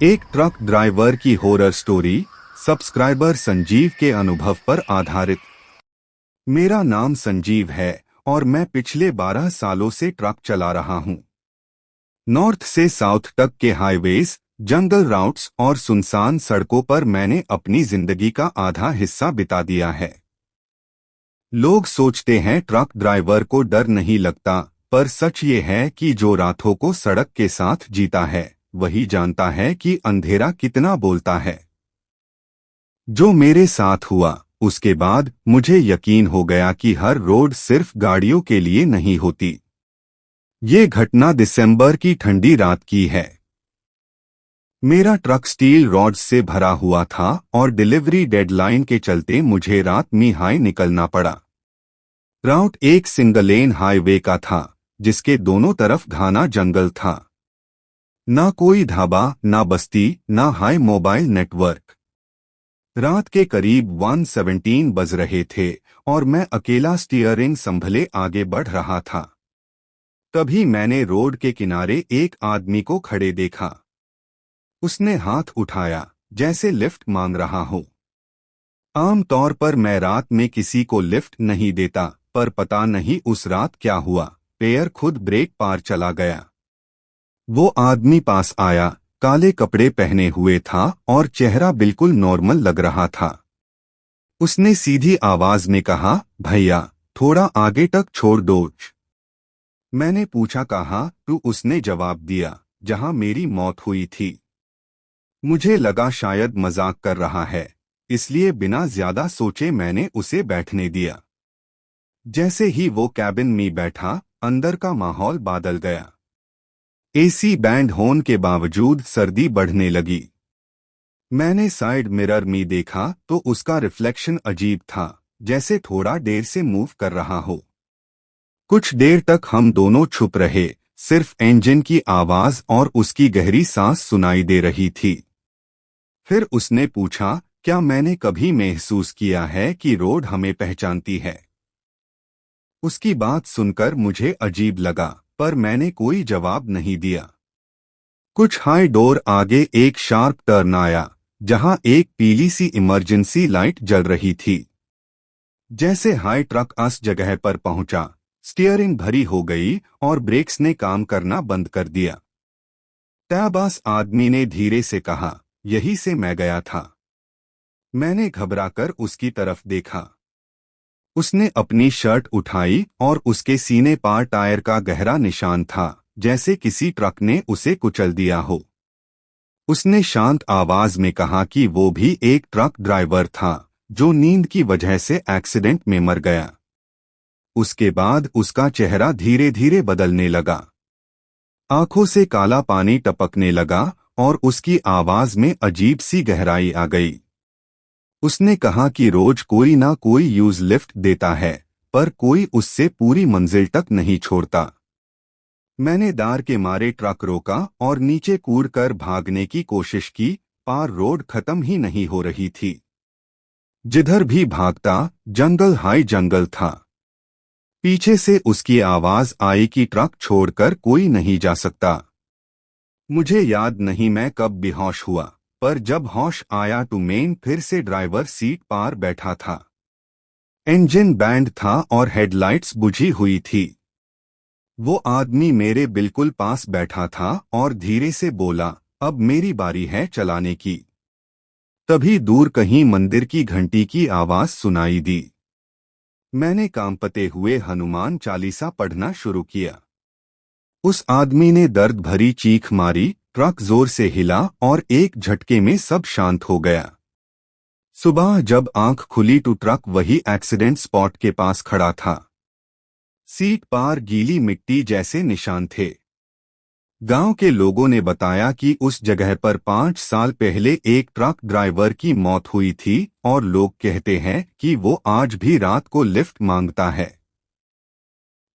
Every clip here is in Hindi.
एक ट्रक ड्राइवर की हॉरर स्टोरी। सब्सक्राइबर संजीव के अनुभव पर आधारित। मेरा नाम संजीव है और मैं पिछले 12 सालों से ट्रक चला रहा हूं। नॉर्थ से साउथ तक के हाईवेज, जंगल राउट्स और सुनसान सड़कों पर मैंने अपनी जिंदगी का आधा हिस्सा बिता दिया है। लोग सोचते हैं ट्रक ड्राइवर को डर नहीं लगता, पर सच ये है कि जो रातों को सड़क के साथ जीता है वही जानता है कि अंधेरा कितना बोलता है। जो मेरे साथ हुआ, उसके बाद मुझे यकीन हो गया कि हर रोड सिर्फ गाड़ियों के लिए नहीं होती। ये घटना दिसंबर की ठंडी रात की है। मेरा ट्रक स्टील रॉड्स से भरा हुआ था और डिलीवरी डेडलाइन के चलते मुझे रात में हाई निकलना पड़ा। राउट एक सिंगल लेन हाईवे का था, जिसके दोनों तरफ घना जंगल था। ना कोई ढाबा, ना बस्ती, ना हाई मोबाइल नेटवर्क। रात के करीब 1:17 बज रहे थे और मैं अकेला स्टीयरिंग संभले आगे बढ़ रहा था। तभी मैंने रोड के किनारे एक आदमी को खड़े देखा। उसने हाथ उठाया, जैसे लिफ्ट मांग रहा हो। आम तौर पर मैं रात में किसी को लिफ्ट नहीं देता, पर पता नहीं उस रात क्या हुआ, पैर खुद ब्रेक पार चला गया। वो आदमी पास आया, काले कपड़े पहने हुए था और चेहरा बिल्कुल नॉर्मल लग रहा था। उसने सीधी आवाज में कहा, भैया थोड़ा आगे तक छोड़ दो। मैंने पूछा कहाँ? तो उसने जवाब दिया, जहां मेरी मौत हुई थी। मुझे लगा शायद मजाक कर रहा है, इसलिए बिना ज्यादा सोचे मैंने उसे बैठने दिया। जैसे ही वो कैबिन में बैठा, अंदर का माहौल बदल गया। एसी बैंड होने के बावजूद सर्दी बढ़ने लगी। मैंने साइड मिरर में देखा तो उसका रिफ्लेक्शन अजीब था, जैसे थोड़ा देर से मूव कर रहा हो। कुछ देर तक हम दोनों छुप रहे, सिर्फ इंजन की आवाज और उसकी गहरी सांस सुनाई दे रही थी। फिर उसने पूछा, क्या मैंने कभी महसूस किया है कि रोड हमें पहचानती है? उसकी बात सुनकर मुझे अजीब लगा, पर मैंने कोई जवाब नहीं दिया। कुछ हाई डोर आगे एक शार्प टर्न आया, जहां एक पीली सी इमरजेंसी लाइट जल रही थी। जैसे हाई ट्रक उस जगह पर पहुंचा, स्टीयरिंग भरी हो गई और ब्रेक्स ने काम करना बंद कर दिया। तब आदमी ने धीरे से कहा, यही से मैं गया था। मैंने घबराकर उसकी तरफ देखा। उसने अपनी शर्ट उठाई और उसके सीने पर टायर का गहरा निशान था, जैसे किसी ट्रक ने उसे कुचल दिया हो। उसने शांत आवाज में कहा कि वो भी एक ट्रक ड्राइवर था, जो नींद की वजह से एक्सीडेंट में मर गया। उसके बाद उसका चेहरा धीरे धीरे बदलने लगा। आंखों से काला पानी टपकने लगा और उसकी आवाज में अजीब सी गहराई आ गई। उसने कहा कि रोज कोई ना कोई यूज लिफ्ट देता है, पर कोई उससे पूरी मंजिल तक नहीं छोड़ता। मैंने डर के मारे ट्रक रोका और नीचे कूदकर भागने की कोशिश की, पर रोड खत्म ही नहीं हो रही थी। जिधर भी भागता, जंगल हाई जंगल था। पीछे से उसकी आवाज आई कि ट्रक छोड़कर कोई नहीं जा सकता। मुझे याद नहीं मैं कब बेहोश हुआ, पर जब होश आया तो मैं फिर से ड्राइवर सीट पर बैठा था। इंजन बैंड था और हेडलाइट्स बुझी हुई थी। वो आदमी मेरे बिल्कुल पास बैठा था और धीरे से बोला, अब मेरी बारी है चलाने की। तभी दूर कहीं मंदिर की घंटी की आवाज सुनाई दी। मैंने कांपते हुए हनुमान चालीसा पढ़ना शुरू किया। उस आदमी ने दर्द भरी चीख मारी, ट्रक जोर से हिला और एक झटके में सब शांत हो गया। सुबह जब आंख खुली तो ट्रक वही एक्सीडेंट स्पॉट के पास खड़ा था। सीट पर गीली मिट्टी जैसे निशान थे। गांव के लोगों ने बताया कि उस जगह पर 5 साल पहले एक ट्रक ड्राइवर की मौत हुई थी और लोग कहते हैं कि वो आज भी रात को लिफ्ट मांगता है।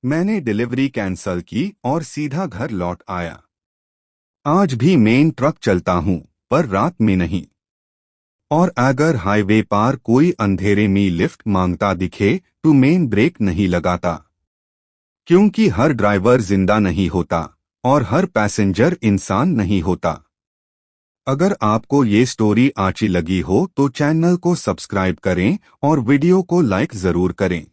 मैंने डिलीवरी कैंसिल की और सीधा घर लौट आया। आज भी मेन ट्रक चलता हूं, पर रात में नहीं। और अगर हाईवे पर कोई अंधेरे में लिफ्ट मांगता दिखे तो मेन ब्रेक नहीं लगाता, क्योंकि हर ड्राइवर जिंदा नहीं होता और हर पैसेंजर इंसान नहीं होता। अगर आपको ये स्टोरी अच्छी लगी हो तो चैनल को सब्सक्राइब करें और वीडियो को लाइक जरूर करें।